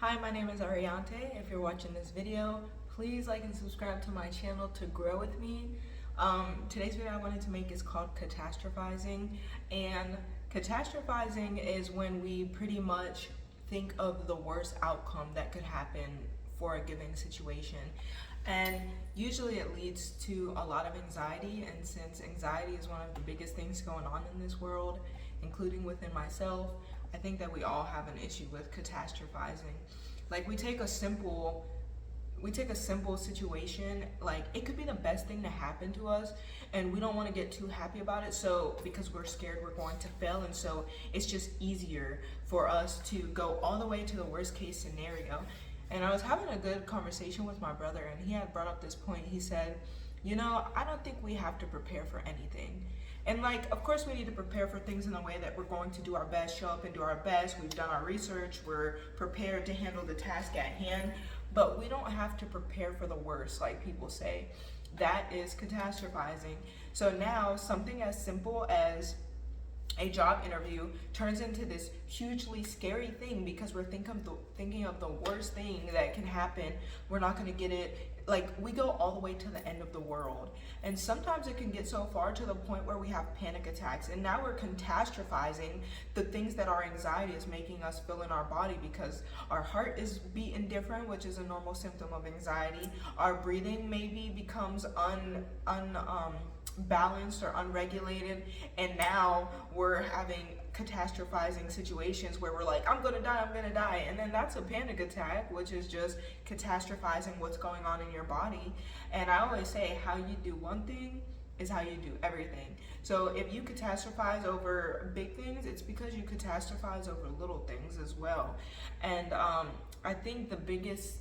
Hi, my name is Ariante. If you're watching this video, please like and subscribe to my channel to grow with me. Today's video I wanted to make is called catastrophizing, and catastrophizing is when we pretty much think of the worst outcome that could happen for a given situation. And usually it leads to a lot of anxiety, and since anxiety is one of the biggest things going on in this world, including within myself, I think that we all have an issue with catastrophizing. Like we take a simple situation, like it could be the best thing to happen to us and we don't want to get too happy about it, so because we're scared we're going to fail, and so it's just easier for us to go all the way to the worst case scenario. And I was having a good conversation with my brother, and he had brought up this point. He said, I don't think we have to prepare for anything. And like, of course we need to prepare for things in the way that we're going to do our best, show up and do our best. We've done our research, we're prepared to handle the task at hand, but we don't have to prepare for the worst, like people say. That is catastrophizing. So now something as simple as a job interview turns into this hugely scary thing because we're thinking of the worst thing that can happen. We're not going to get it. Like, we go all the way to the end of the world, and sometimes it can get so far to the point where we have panic attacks, and now we're catastrophizing the things that our anxiety is making us feel in our body, because our heart is beating different, which is a normal symptom of anxiety. Our breathing maybe becomes balanced or unregulated, and now we're having catastrophizing situations where we're like, I'm gonna die, and then that's a panic attack, which is just catastrophizing what's going on in your body. And I always say, how you do one thing is how you do everything. So if you catastrophize over big things, it's because you catastrophize over little things as well. And I think the biggest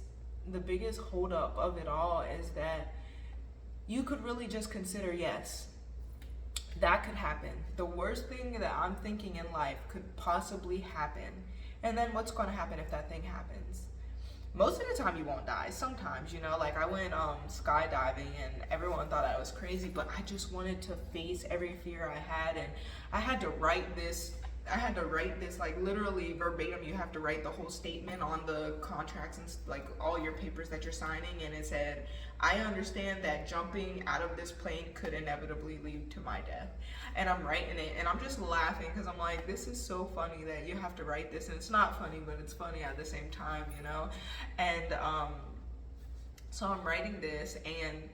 holdup of it all is that you could really just consider, yes, that could happen. The worst thing that I'm thinking in life could possibly happen. And then what's going to happen if that thing happens? Most of the time you won't die. Sometimes, like I went skydiving and everyone thought I was crazy, but I just wanted to face every fear I had, and I had to write this like literally verbatim. You have to write the whole statement on the contracts and like all your papers that you're signing, and it said, I understand that jumping out of this plane could inevitably lead to my death. And I'm writing it and I'm just laughing because I'm like, this is so funny that you have to write this, and it's not funny, but it's funny at the same time, And so I'm writing this, and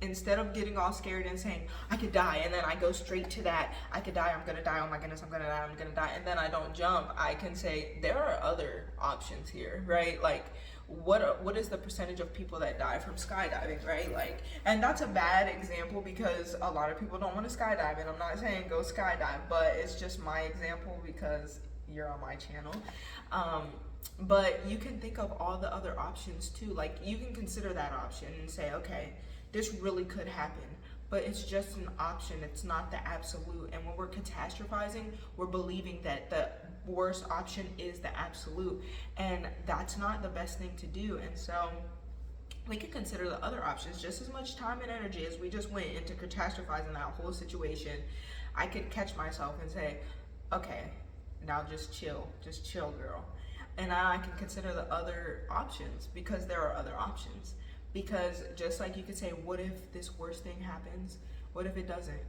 instead of getting all scared and saying, I could die, and then I go straight to that, I could die, I'm gonna die, oh my goodness, I'm gonna die, and then I don't jump, I can say, there are other options here, right? Like, what is the percentage of people that die from skydiving, right? Like, and that's a bad example because a lot of people don't want to skydive, and I'm not saying go skydive, but it's just my example because you're on my channel. But you can think of all the other options too. Like, you can consider that option and say, okay, this really could happen, but it's just an option. It's not the absolute. And when we're catastrophizing, we're believing that the worst option is the absolute, and that's not the best thing to do. And so we can consider the other options. Just as much time and energy as we just went into catastrophizing that whole situation, I could catch myself and say, okay, now just chill, girl. And now I can consider the other options, because there are other options. Because just like you could say, what if this worst thing happens? What if it doesn't?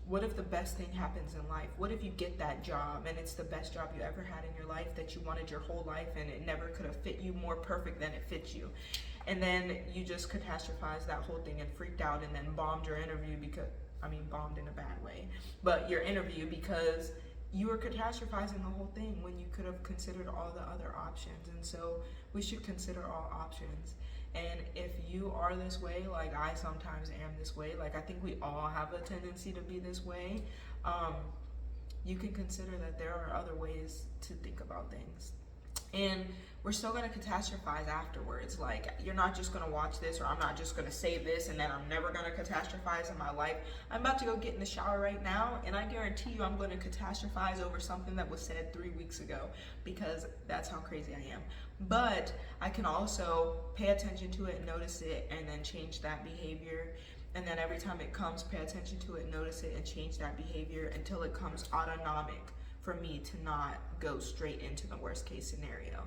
What if the best thing happens in life? What if you get that job and it's the best job you ever had in your life, that you wanted your whole life, and it never could have fit you more perfect than it fits you? And then you just catastrophized that whole thing and freaked out and then bombed your interview bombed in a bad way, but your interview, because you were catastrophizing the whole thing when you could have considered all the other options. And so we should consider all options. And if you are this way, like I sometimes am this way, like I think we all have a tendency to be this way, you can consider that there are other ways to think about things. And we're still going to catastrophize afterwards. Like, you're not just going to watch this, or I'm not just going to say this and then I'm never going to catastrophize in my life. I'm about to go get in the shower right now, and I guarantee you I'm going to catastrophize over something that was said 3 weeks ago, because that's how crazy I am. But I can also pay attention to it, notice it, and then change that behavior. And then every time it comes, pay attention to it, notice it, and change that behavior until it comes autonomic for me to not go straight into the worst case scenario.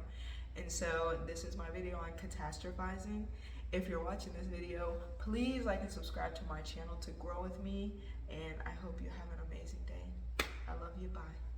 And so this is my video on catastrophizing. If you're watching this video, please like and subscribe to my channel to grow with me, and I hope you have an amazing day. I love you. Bye.